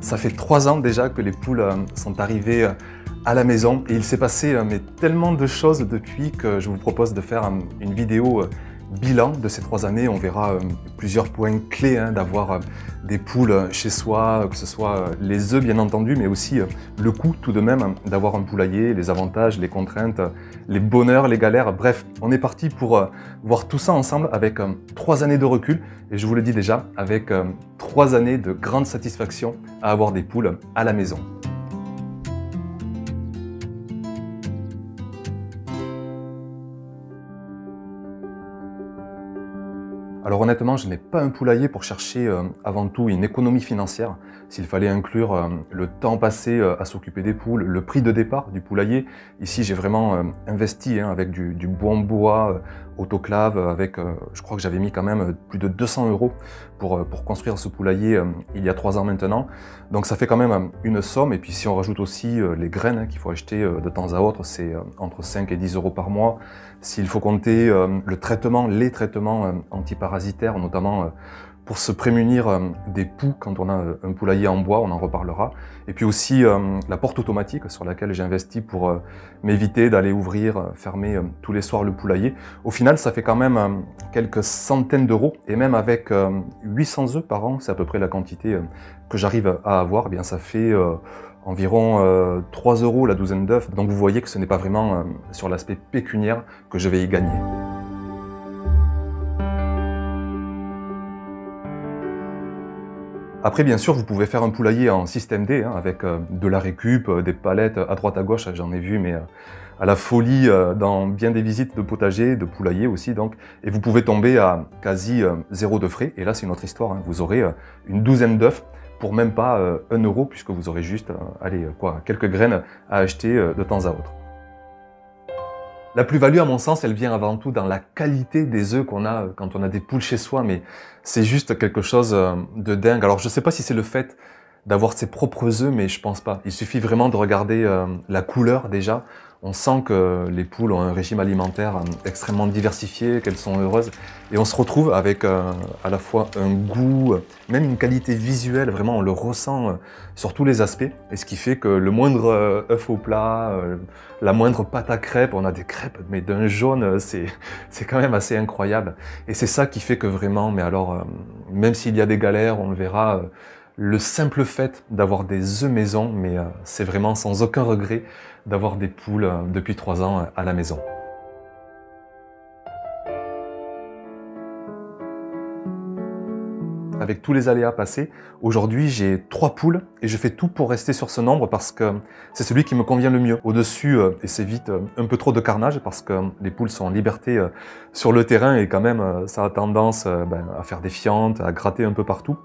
Ça fait 3 ans déjà que les poules sont arrivées à la maison et il s'est passé mais tellement de choses depuis que je vous propose de faire une vidéo bilan de ces 3 années. On verra plusieurs points clés d'avoir des poules chez soi, que ce soit les œufs bien entendu, mais aussi le coût tout de même d'avoir un poulailler, les avantages, les contraintes, les bonheurs, les galères. Bref, on est parti pour voir tout ça ensemble avec 3 années de recul et je vous le dis déjà, avec 3 années de grande satisfaction à avoir des poules à la maison. Alors honnêtement, je n'ai pas un poulailler pour chercher avant tout une économie financière. S'il fallait inclure le temps passé à s'occuper des poules, le prix de départ du poulailler, ici j'ai vraiment investi avec du bon bois, autoclave, avec, je crois que j'avais mis quand même plus de 200 € pour construire ce poulailler il y a 3 ans maintenant. Donc ça fait quand même une somme, et puis si on rajoute aussi les graines qu'il faut acheter de temps à autre, c'est entre 5 et 10 € par mois. S'il faut compter le traitement, les traitements antiparasitaires, notamment pour se prémunir des poux quand on a un poulailler en bois, on en reparlera. Et puis aussi la porte automatique sur laquelle j'ai investi pour m'éviter d'aller ouvrir, fermer tous les soirs le poulailler. Au final, ça fait quand même quelques centaines d'euros, et même avec 800 œufs par an, c'est à peu près la quantité que j'arrive à avoir, eh bien ça fait environ 3 € la douzaine d'œufs. Donc vous voyez que ce n'est pas vraiment sur l'aspect pécuniaire que je vais y gagner. Après, bien sûr, vous pouvez faire un poulailler en système D, avec de la récup, des palettes à droite à gauche, j'en ai vu, mais à la folie dans bien des visites de potager, de poulailler aussi, donc. Et vous pouvez tomber à quasi 0 de frais, et là c'est une autre histoire, vous aurez une douzaine d'œufs pour même pas 1 €, puisque vous aurez juste quelques graines à acheter de temps à autre. La plus-value, à mon sens, elle vient avant tout dans la qualité des œufs qu'on a quand on a des poules chez soi, mais c'est juste quelque chose de dingue. Alors, je ne sais pas si c'est le fait d'avoir ses propres œufs, mais je pense pas. Il suffit vraiment de regarder la couleur déjà. On sent que les poules ont un régime alimentaire extrêmement diversifié, qu'elles sont heureuses. Et on se retrouve avec à la fois un goût, même une qualité visuelle, vraiment on le ressent sur tous les aspects. Et ce qui fait que le moindre œuf au plat, la moindre pâte à crêpes, on a des crêpes mais d'un jaune, c'est quand même assez incroyable. Et c'est ça qui fait que vraiment, mais alors, même s'il y a des galères, on le verra, le simple fait d'avoir des œufs maison, mais c'est vraiment sans aucun regret d'avoir des poules depuis 3 ans à la maison. Avec tous les aléas passés, aujourd'hui j'ai 3 poules et je fais tout pour rester sur ce nombre parce que c'est celui qui me convient le mieux. Au-dessus, et c'est vite un peu trop de carnage parce que les poules sont en liberté sur le terrain et quand même ça a tendance à faire des fientes, à gratter un peu partout.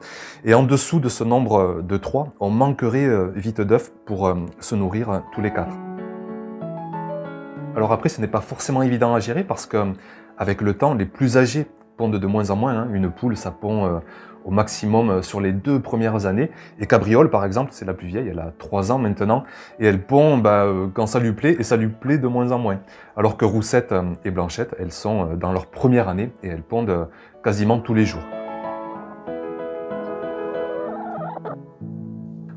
Et en dessous de ce nombre de 3, on manquerait vite d'œufs pour se nourrir tous les 4. Alors après, ce n'est pas forcément évident à gérer parce que avec le temps, les plus âgés pondent de moins en moins. Une poule, ça pond au maximum sur les 2 premières années. Et Cabriole, par exemple, c'est la plus vieille, elle a 3 ans maintenant, et elle pond quand ça lui plaît, et ça lui plaît de moins en moins. Alors que Roussette et Blanchette, elles sont dans leur première année, et elles pondent quasiment tous les jours.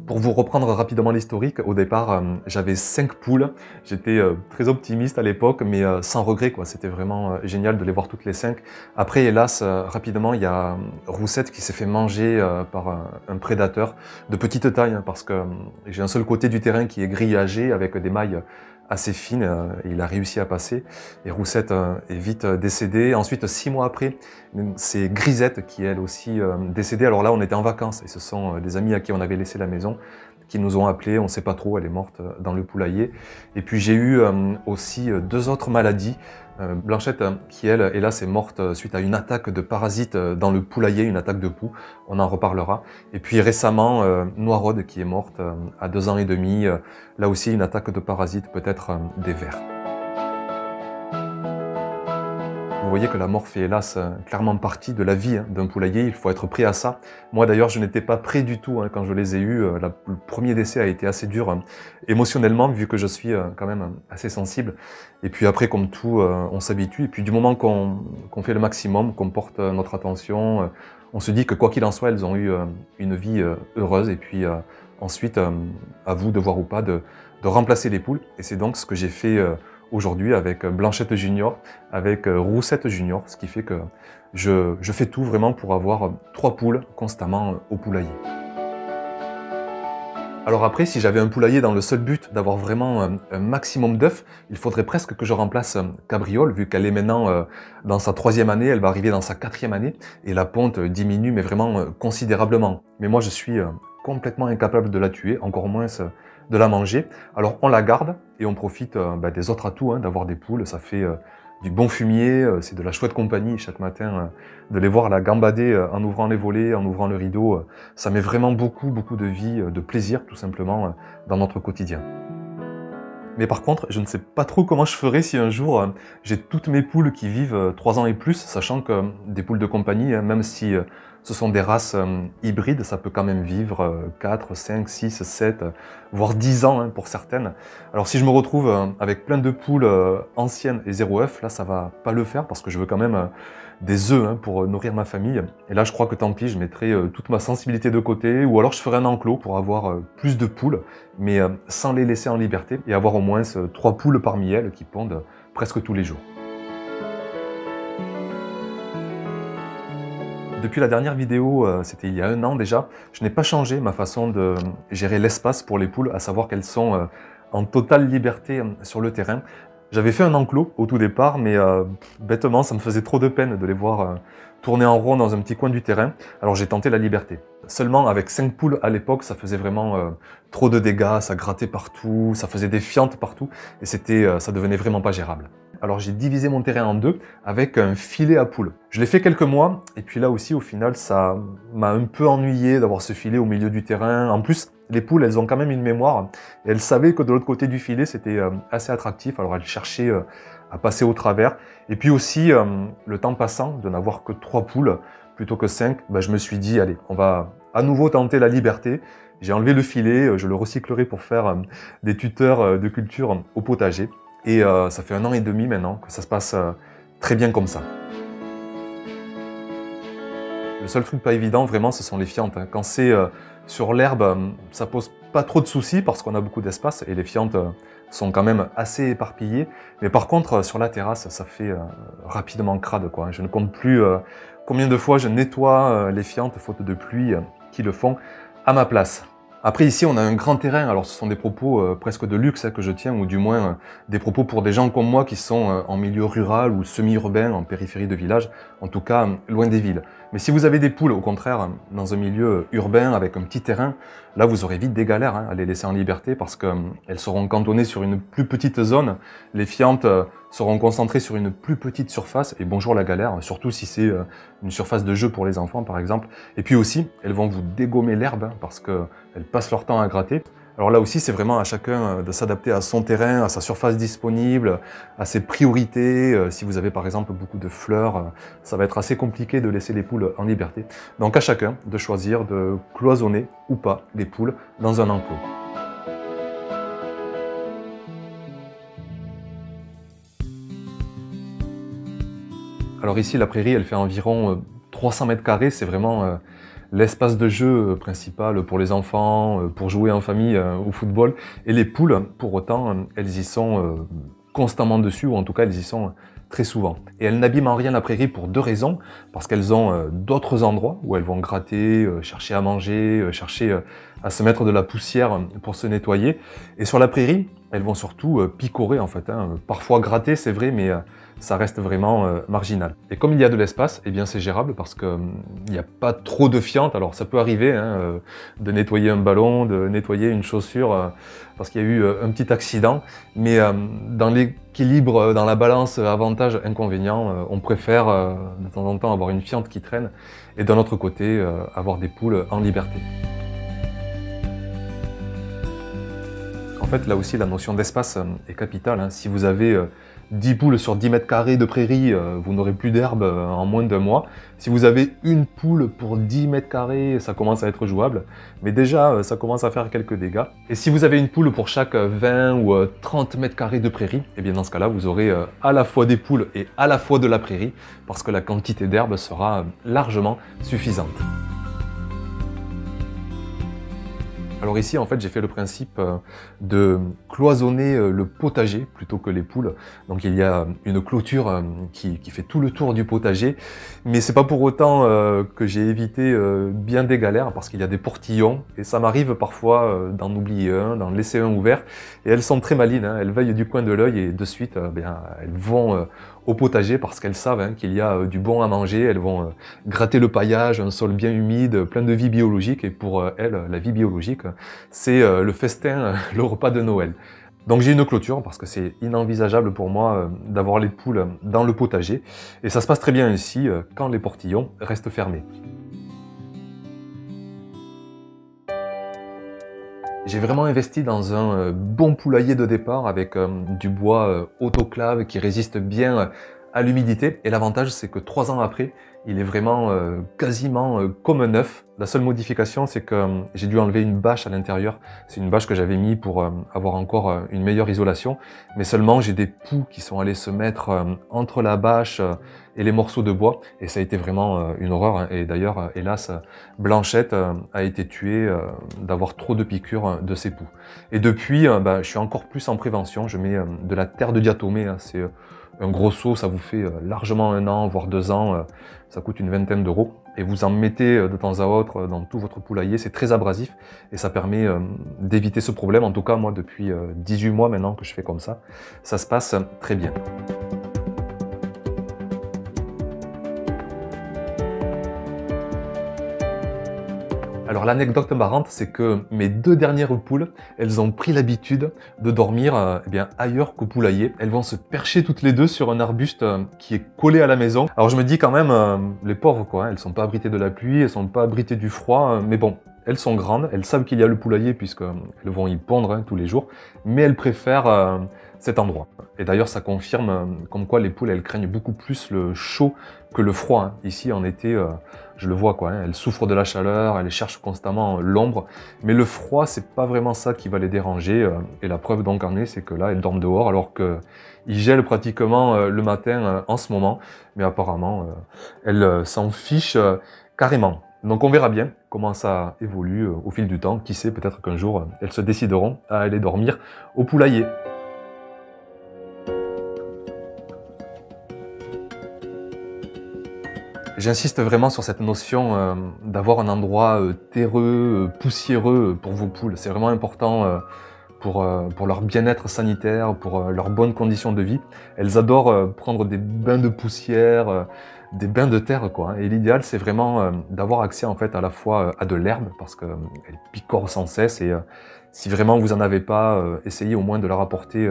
Pour vous reprendre rapidement l'historique, au départ, j'avais 5 poules. J'étais très optimiste à l'époque, mais sans regret, quoi. C'était vraiment génial de les voir toutes les 5. Après, hélas, rapidement, il y a Roussette qui s'est fait manger par un prédateur de petite taille, parce que j'ai un seul côté du terrain qui est grillagé avec des mailles assez fines, et il a réussi à passer. Et Roussette est vite décédée. Ensuite, 6 mois après, c'est Grisette qui est elle aussi décédée. Alors là, on était en vacances et ce sont des amis à qui on avait laissé la maison qui nous ont appelés, on ne sait pas trop, elle est morte dans le poulailler. Et puis j'ai eu aussi 2 autres maladies. Blanchette qui, elle, hélas, est morte suite à une attaque de parasites dans le poulailler, une attaque de poux, on en reparlera. Et puis récemment, Noiraude qui est morte à 2 ans et demi, là aussi une attaque de parasites, peut-être des vers. Vous voyez que la mort fait hélas clairement partie de la vie d'un poulailler, il faut être prêt à ça. Moi d'ailleurs je n'étais pas prêt du tout quand je les ai eus, le premier décès a été assez dur émotionnellement vu que je suis quand même assez sensible. Et puis après comme tout on s'habitue et puis du moment qu'on fait le maximum, qu'on porte notre attention, on se dit que quoi qu'il en soit elles ont eu une vie heureuse et puis Ensuite, à vous de voir ou pas de remplacer les poules. Et c'est donc ce que j'ai fait aujourd'hui avec Blanchette Junior, avec Roussette Junior, ce qui fait que je fais tout vraiment pour avoir 3 poules constamment au poulailler. Alors après, si j'avais un poulailler dans le seul but d'avoir vraiment un maximum d'œufs, il faudrait presque que je remplace Cabriole, vu qu'elle est maintenant dans sa 3e année, elle va arriver dans sa 4e année, et la ponte diminue, mais vraiment considérablement. Mais moi, je suis complètement incapable de la tuer, encore moins de la manger. Alors on la garde, et on profite des autres atouts, hein, d'avoir des poules, ça fait du bon fumier, c'est de la chouette compagnie chaque matin, de les voir la gambader en ouvrant les volets, en ouvrant le rideau, ça met vraiment beaucoup de vie, de plaisir tout simplement dans notre quotidien. Mais par contre, je ne sais pas trop comment je ferais si un jour j'ai toutes mes poules qui vivent 3 ans et plus, sachant que des poules de compagnie, même si ce sont des races hybrides, ça peut quand même vivre 4, 5, 6, 7, voire 10 ans pour certaines. Alors si je me retrouve avec plein de poules anciennes et 0 œuf, là ça va pas le faire parce que je veux quand même des œufs pour nourrir ma famille. Et là je crois que tant pis, je mettrai toute ma sensibilité de côté, ou alors je ferai un enclos pour avoir plus de poules, mais sans les laisser en liberté, et avoir au moins 3 poules parmi elles qui pondent presque tous les jours. Depuis la dernière vidéo, c'était il y a 1 an déjà, je n'ai pas changé ma façon de gérer l'espace pour les poules, à savoir qu'elles sont en totale liberté sur le terrain. J'avais fait un enclos au tout départ, mais bêtement, ça me faisait trop de peine de les voir tourner en rond dans un petit coin du terrain. Alors j'ai tenté la liberté. Seulement, avec 5 poules à l'époque, ça faisait vraiment trop de dégâts, ça grattait partout, ça faisait des fientes partout, et ça devenait vraiment pas gérable. Alors j'ai divisé mon terrain en 2 avec un filet à poules. Je l'ai fait quelques mois, et puis là aussi, au final, ça m'a un peu ennuyé d'avoir ce filet au milieu du terrain. En plus, les poules, elles ont quand même une mémoire, et elles savaient que de l'autre côté du filet, c'était assez attractif, alors elles cherchaient à passer au travers. Et puis aussi, le temps passant, de n'avoir que 3 poules plutôt que 5, je me suis dit, allez, on va à nouveau tenter la liberté. J'ai enlevé le filet, je le recyclerai pour faire des tuteurs de culture au potager. Et ça fait 1 an et demi maintenant que ça se passe très bien comme ça. Le seul truc pas évident, vraiment, ce sont les fientes. Quand c'est sur l'herbe, ça pose pas trop de soucis parce qu'on a beaucoup d'espace et les fientes sont quand même assez éparpillées. Mais par contre, sur la terrasse, ça fait rapidement crade, quoi. Je ne compte plus combien de fois je nettoie les fientes, faute de pluie, qui le font à ma place. Après ici on a un grand terrain, alors ce sont des propos presque de luxe que je tiens, ou du moins des propos pour des gens comme moi qui sont en milieu rural ou semi-urbain, en périphérie de village, en tout cas loin des villes. Mais si vous avez des poules au contraire dans un milieu urbain avec un petit terrain, là vous aurez vite des galères à les laisser en liberté parce qu'elles seront cantonnées sur une plus petite zone, les fientes seront concentrées sur une plus petite surface, et bonjour la galère, surtout si c'est une surface de jeu pour les enfants par exemple. Et puis aussi, elles vont vous dégommer l'herbe parce qu'elles passent leur temps à gratter. Alors là aussi, c'est vraiment à chacun de s'adapter à son terrain, à sa surface disponible, à ses priorités. Si vous avez par exemple beaucoup de fleurs, ça va être assez compliqué de laisser les poules en liberté. Donc à chacun de choisir de cloisonner ou pas les poules dans un enclos. Alors ici, la prairie, elle fait environ 300 mètres carrés, c'est vraiment l'espace de jeu principal pour les enfants, pour jouer en famille au football. Et les poules, pour autant, elles y sont constamment dessus, ou en tout cas, elles y sont très souvent. Et elles n'abîment en rien la prairie pour 2 raisons, parce qu'elles ont d'autres endroits où elles vont gratter, chercher à manger, chercher à se mettre de la poussière pour se nettoyer. Et sur la prairie, elles vont surtout picorer en fait, parfois gratter, c'est vrai, mais ça reste vraiment marginal. Et comme il y a de l'espace, eh bien c'est gérable parce qu'il n'y a pas trop de fientes. Alors ça peut arriver de nettoyer un ballon, de nettoyer une chaussure parce qu'il y a eu un petit accident, mais dans l'équilibre, dans la balance avantage-inconvénient, on préfère de temps en temps avoir une fiente qui traîne et d'un autre côté avoir des poules en liberté. En fait, là aussi, la notion d'espace est capitale. Si vous avez 10 poules sur 10 mètres carrés de prairie, vous n'aurez plus d'herbe en moins d'1 mois. Si vous avez une poule pour 10 mètres carrés, ça commence à être jouable. Mais déjà, ça commence à faire quelques dégâts. Et si vous avez une poule pour chaque 20 ou 30 mètres carrés de prairie, eh bien dans ce cas-là, vous aurez à la fois des poules et à la fois de la prairie, parce que la quantité d'herbe sera largement suffisante. Alors ici, en fait, j'ai fait le principe de cloisonner le potager plutôt que les poules. Donc il y a une clôture qui fait tout le tour du potager, mais c'est pas pour autant que j'ai évité bien des galères, parce qu'il y a des portillons, et ça m'arrive parfois d'en oublier un, d'en laisser un ouvert, et elles sont très malines, hein, elles veillent du coin de l'œil, et de suite, elles vont au potager, parce qu'elles savent qu'il y a du bon à manger, elles vont gratter le paillage, un sol bien humide, plein de vie biologique, et pour elles, la vie biologique, c'est le festin, le repas de Noël. Donc j'ai une clôture, parce que c'est inenvisageable pour moi d'avoir les poules dans le potager, et ça se passe très bien ici quand les portillons restent fermés. J'ai vraiment investi dans un bon poulailler de départ avec du bois autoclave qui résiste bien à l'humidité. Et l'avantage, c'est que 3 ans après, il est vraiment quasiment comme neuf. La seule modification, c'est que j'ai dû enlever une bâche à l'intérieur. C'est une bâche que j'avais mis pour avoir encore une meilleure isolation. Mais seulement, j'ai des poux qui sont allés se mettre entre la bâche et les morceaux de bois. Et ça a été vraiment une horreur, hein. Et d'ailleurs, hélas, Blanchette a été tuée d'avoir trop de piqûres de ces poux. Et depuis, je suis encore plus en prévention. Je mets de la terre de diatomée, hein. C'est un gros seau, ça vous fait largement 1 an, voire 2 ans. Ça coûte une vingtaine d'euros. Et vous en mettez de temps à autre dans tout votre poulailler. C'est très abrasif et ça permet d'éviter ce problème. En tout cas, moi, depuis 18 mois maintenant que je fais comme ça se passe très bien. Alors l'anecdote marrante, c'est que mes 2 dernières poules, elles ont pris l'habitude de dormir ailleurs qu'au poulailler. Elles vont se percher toutes les 2 sur un arbuste qui est collé à la maison. Alors je me dis quand même, les pauvres quoi, hein, elles sont pas abritées de la pluie, elles sont pas abritées du froid, mais bon, elles sont grandes, elles savent qu'il y a le poulailler puisqu'elles vont y pondre hein, tous les jours, mais elles préfèrent cet endroit. Et d'ailleurs ça confirme comme quoi les poules elles craignent beaucoup plus le chaud que le froid, hein. Ici en été, je le vois quoi, hein, elles souffrent de la chaleur, elles cherchent constamment l'ombre, mais le froid c'est pas vraiment ça qui va les déranger, et la preuve donc en est, c'est que là elles dorment dehors alors qu'ils gèlent pratiquement le matin en ce moment, mais apparemment elles s'en fichent carrément. Donc on verra bien comment ça évolue au fil du temps, qui sait, peut-être qu'un jour elles se décideront à aller dormir au poulailler. J'insiste vraiment sur cette notion d'avoir un endroit terreux, poussiéreux pour vos poules. C'est vraiment important pour leur bien-être sanitaire, pour leurs bonnes conditions de vie. Elles adorent prendre des bains de poussière, des bains de terre, quoi, hein. Et l'idéal, c'est vraiment d'avoir accès en fait à la fois à de l'herbe, parce qu'elles picorent sans cesse, et si vraiment vous en avez pas, essayez au moins de leur apporter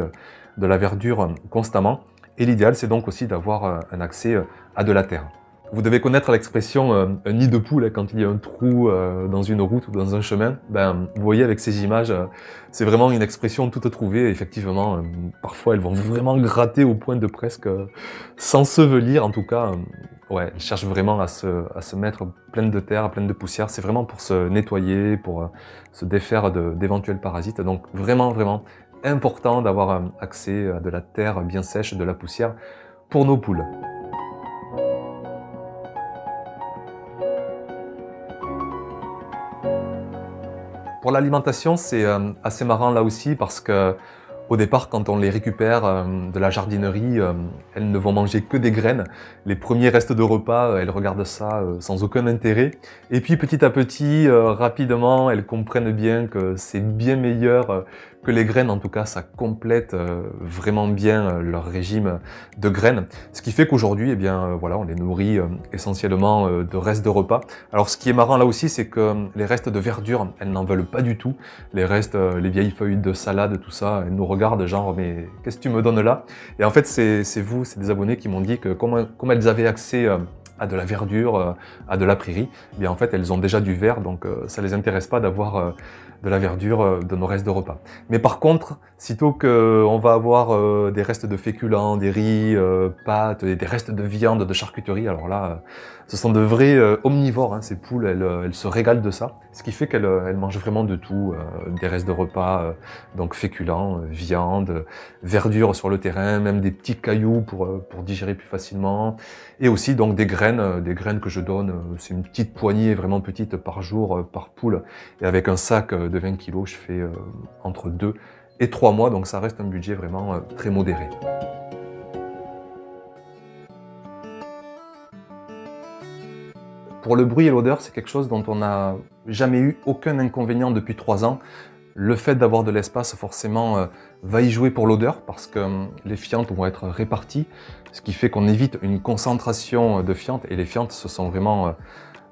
de la verdure constamment. Et l'idéal, c'est donc aussi d'avoir un accès à de la terre. Vous devez connaître l'expression un nid de poule, hein, quand il y a un trou dans une route ou dans un chemin. Vous voyez avec ces images, c'est vraiment une expression toute trouvée. Effectivement, parfois elles vont vraiment gratter au point de presque s'ensevelir. En tout cas, ouais, elles cherchent vraiment à se mettre pleines de terre, pleines de poussière. C'est vraiment pour se nettoyer, pour se défaire d'éventuels parasites. Donc vraiment, vraiment important d'avoir accès à de la terre bien sèche, de la poussière pour nos poules. Pour l'alimentation, c'est assez marrant là aussi, parce que au départ, quand on les récupère de la jardinerie, elles ne vont manger que des graines. Les premiers restes de repas, elles regardent ça sans aucun intérêt. Et puis petit à petit, rapidement, elles comprennent bien que c'est bien meilleur que les graines. En tout cas, ça complète vraiment bien leur régime de graines. Ce qui fait qu'aujourd'hui, voilà, on les nourrit essentiellement de restes de repas. Alors ce qui est marrant là aussi, c'est que les restes de verdure, elles n'en veulent pas du tout. Les restes, les vieilles feuilles de salade, tout ça, elles nous regardent genre mais qu'est-ce que tu me donnes là? Et en fait c'est des abonnés qui m'ont dit que comme elles avaient accès à de la verdure, à de la prairie, en fait elles ont déjà du vert, donc ça les intéresse pas d'avoir de la verdure de nos restes de repas. Mais par contre, sitôt qu'on va avoir des restes de féculents, des riz, pâtes, des restes de viande, de charcuterie, alors là, ce sont de vrais omnivores, hein, ces poules, elles se régalent de ça, ce qui fait qu'elles mangent vraiment de tout, des restes de repas, donc féculents, viande, verdure sur le terrain, même des petits cailloux pour digérer plus facilement, et aussi donc des graines que je donne, c'est une petite poignée vraiment petite par jour, par poule, et avec un sac de 20 kg, je fais entre 2 et 3 mois, donc ça reste un budget vraiment très modéré. Pour le bruit et l'odeur, c'est quelque chose dont on n'a jamais eu aucun inconvénient depuis 3 ans. Le fait d'avoir de l'espace, forcément, va y jouer pour l'odeur, parce que les fientes vont être réparties, ce qui fait qu'on évite une concentration de fientes, et les fientes, ce sont vraiment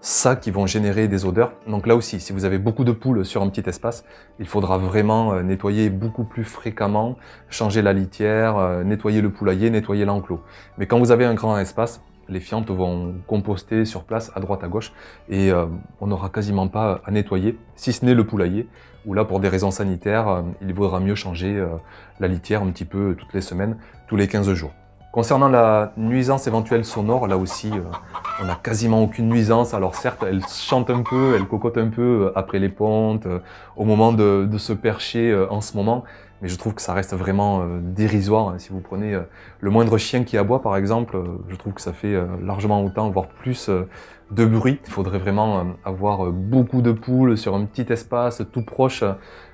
ça qui vont générer des odeurs. Donc là aussi, si vous avez beaucoup de poules sur un petit espace, il faudra vraiment nettoyer beaucoup plus fréquemment, changer la litière, nettoyer le poulailler, nettoyer l'enclos. Mais quand vous avez un grand espace, les fientes vont composter sur place à droite à gauche et on n'aura quasiment pas à nettoyer, si ce n'est le poulailler, où là pour des raisons sanitaires, il vaudra mieux changer la litière un petit peu toutes les semaines, tous les 15 jours. Concernant la nuisance éventuelle sonore, là aussi, on n'a quasiment aucune nuisance. Alors certes, elle chante un peu, elle cocotte un peu après les pontes, au moment de se percher en ce moment, mais je trouve que ça reste vraiment dérisoire. Si vous prenez le moindre chien qui aboie, par exemple, je trouve que ça fait largement autant, voire plus de bruit. Il faudrait vraiment avoir beaucoup de poules sur un petit espace tout proche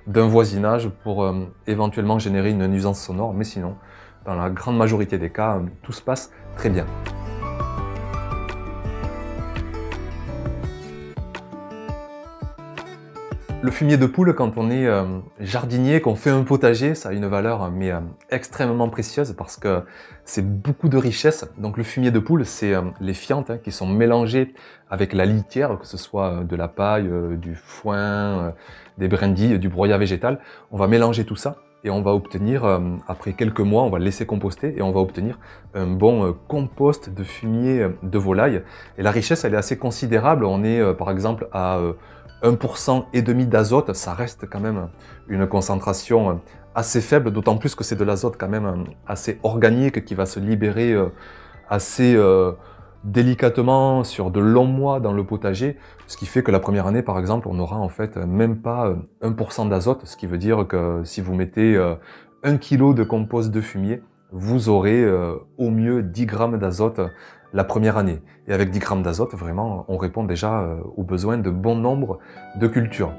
d'un voisinage pour éventuellement générer une nuisance sonore, mais sinon, dans la grande majorité des cas, tout se passe très bien. Le fumier de poule, quand on est jardinier, qu'on fait un potager, ça a une valeur mais extrêmement précieuse parce que c'est beaucoup de richesse. Donc le fumier de poule, c'est les fientes qui sont mélangées avec la litière, que ce soit de la paille, du foin, des brindilles, du broyat végétal. On va mélanger tout ça. Et on va obtenir, après quelques mois, on va le laisser composter et on va obtenir un bon compost de fumier de volaille. Et la richesse, elle est assez considérable. On est par exemple à 1,5% d'azote. Ça reste quand même une concentration assez faible, d'autant plus que c'est de l'azote quand même assez organique qui va se libérer assez délicatement sur de longs mois dans le potager, ce qui fait que la première année, par exemple, on n'aura en fait même pas 1% d'azote, ce qui veut dire que si vous mettez 1 kg de compost de fumier, vous aurez au mieux 10 grammes d'azote la première année. Et avec 10 grammes d'azote, vraiment, on répond déjà aux besoins de bon nombre de cultures.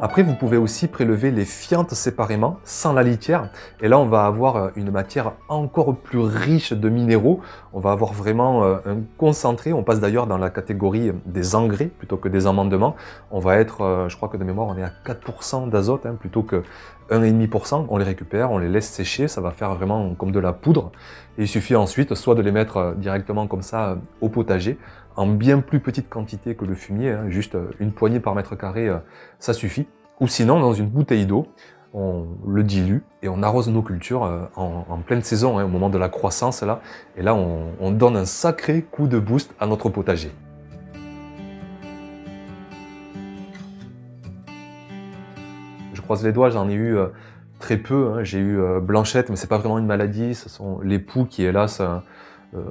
Après, vous pouvez aussi prélever les fientes séparément, sans la litière. Et là, on va avoir une matière encore plus riche de minéraux. On va avoir vraiment un concentré. On passe d'ailleurs dans la catégorie des engrais plutôt que des amendements. On va être, je crois que de mémoire, on est à 4% d'azote plutôt que 1,5%. On les récupère, on les laisse sécher. Ça va faire vraiment comme de la poudre. Et il suffit ensuite soit de les mettre directement comme ça au potager, en bien plus petite quantité que le fumier, juste une poignée par mètre carré, ça suffit. Ou sinon, dans une bouteille d'eau, on le dilue et on arrose nos cultures en pleine saison, au moment de la croissance là. Et là, on donne un sacré coup de boost à notre potager. Je croise les doigts, j'en ai eu très peu. J'ai eu Blanchette, mais c'est pas vraiment une maladie. Ce sont les poux qui, hélas,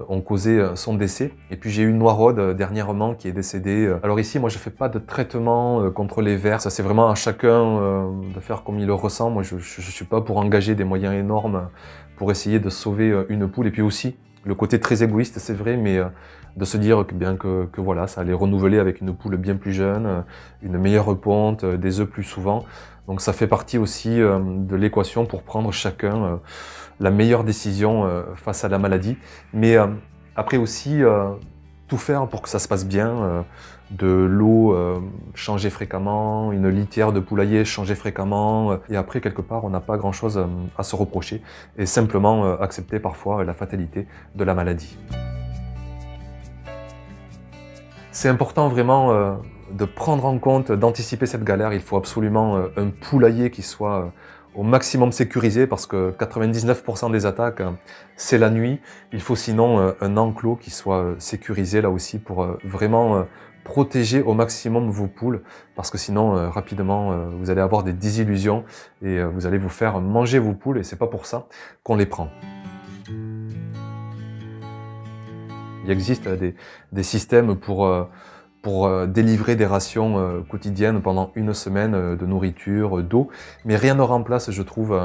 ont causé son décès. Et puis j'ai eu Noiraude dernièrement qui est décédée. Alors ici, moi je fais pas de traitement contre les vers, ça c'est vraiment à chacun de faire comme il le ressent. Moi je suis pas pour engager des moyens énormes pour essayer de sauver une poule. Et puis aussi, le côté très égoïste, c'est vrai, mais de se dire que voilà, ça allait renouveler avec une poule bien plus jeune, une meilleure ponte, des œufs plus souvent. Donc ça fait partie aussi de l'équation pour prendre chacun la meilleure décision face à la maladie. Mais après aussi, tout faire pour que ça se passe bien. De l'eau changée fréquemment, une litière de poulailler changée fréquemment. Et après, quelque part, on n'a pas grand-chose à se reprocher. Et simplement accepter parfois la fatalité de la maladie. C'est important vraiment de prendre en compte, d'anticiper cette galère. Il faut absolument un poulailler qui soit au maximum sécurisé parce que 99% des attaques, c'est la nuit. Il faut sinon un enclos qui soit sécurisé là aussi pour vraiment protéger au maximum vos poules parce que sinon rapidement vous allez avoir des désillusions et vous allez vous faire manger vos poules et c'est pas pour ça qu'on les prend. Il existe des systèmes pour délivrer des rations quotidiennes pendant une semaine de nourriture, d'eau, mais rien ne remplace, je trouve,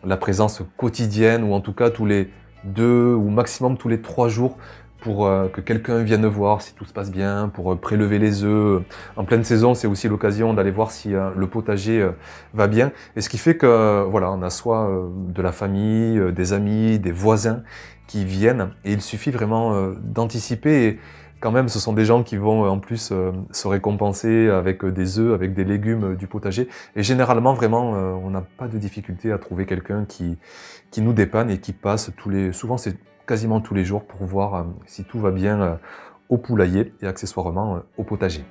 la présence quotidienne, ou en tout cas tous les 2 ou maximum tous les 3 jours, pour que quelqu'un vienne voir si tout se passe bien, pour prélever les œufs. En pleine saison, c'est aussi l'occasion d'aller voir si le potager va bien. Et ce qui fait que, voilà, on a soit de la famille, des amis, des voisins qui viennent. Et il suffit vraiment d'anticiper. Et quand même, ce sont des gens qui vont en plus se récompenser avec des œufs, avec des légumes du potager. Et généralement, vraiment, on n'a pas de difficulté à trouver quelqu'un qui nous dépanne et qui passe souvent c'est quasiment tous les jours pour voir si tout va bien au poulailler et accessoirement au potager.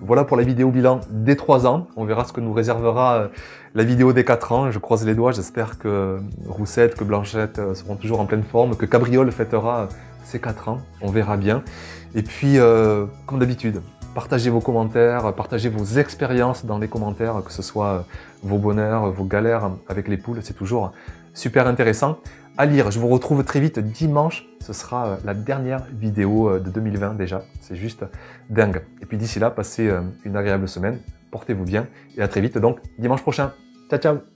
Voilà pour la vidéo bilan des 3 ans. On verra ce que nous réservera la vidéo des 4 ans. Je croise les doigts, j'espère que Roussette, que Blanchette seront toujours en pleine forme, que Cabriole fêtera ses 4 ans. On verra bien. Et puis, comme d'habitude, partagez vos commentaires, partagez vos expériences dans les commentaires, que ce soit vos bonheurs, vos galères avec les poules. C'est toujours super intéressant à lire. Je vous retrouve très vite dimanche. Ce sera la dernière vidéo de 2020 déjà. C'est juste dingue. Et puis d'ici là, passez une agréable semaine. Portez-vous bien et à très vite donc dimanche prochain. Ciao, ciao!